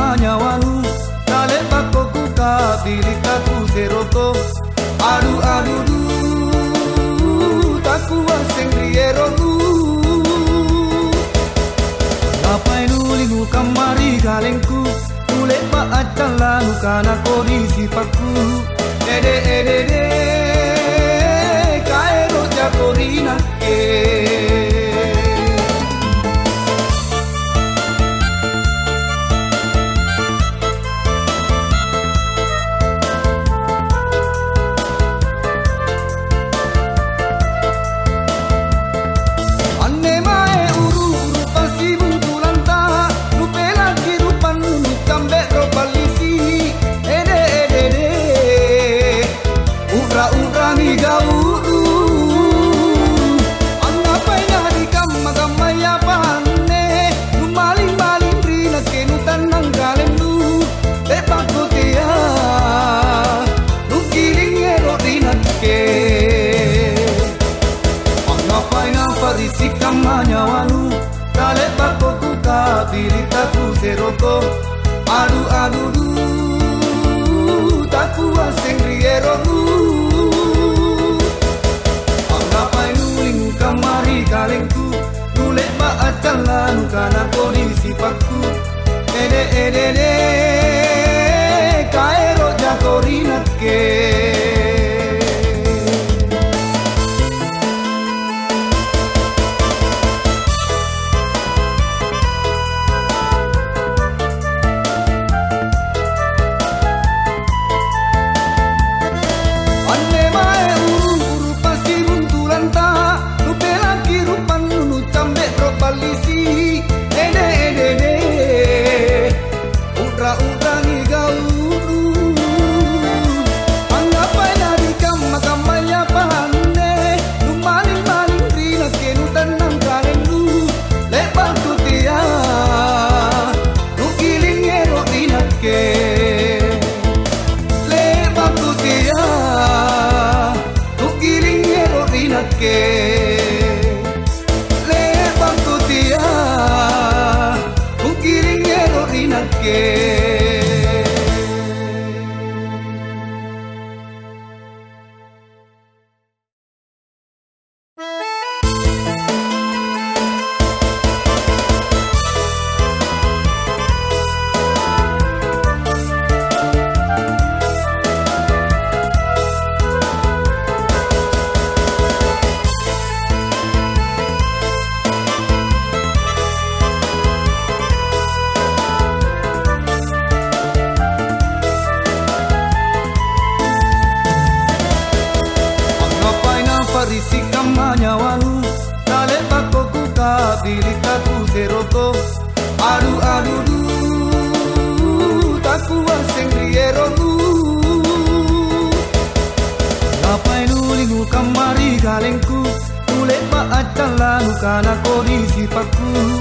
manyawalu Dale bako kuka bilika kuseroko Adu adu du Takuwa sengriero du Ngapain ulingu kamari galengku Tule pa acala nukana kondisi paku Ede ede de Kaero jakorina ke Manyawalu Dale bako kuka birita kuseroko Adu adu du Takuwa sengriero du Ngapain ulingu kamari galengku Tule ba acala nukana kondisi paku Ede ede de Kaero jakorina ke Manyawalu Dale bako kuka bilika kuseroko Adu adu du Takuwa sengriero du Ngapain ulingu kamari galengku Tule pa acala nukana kondisi paku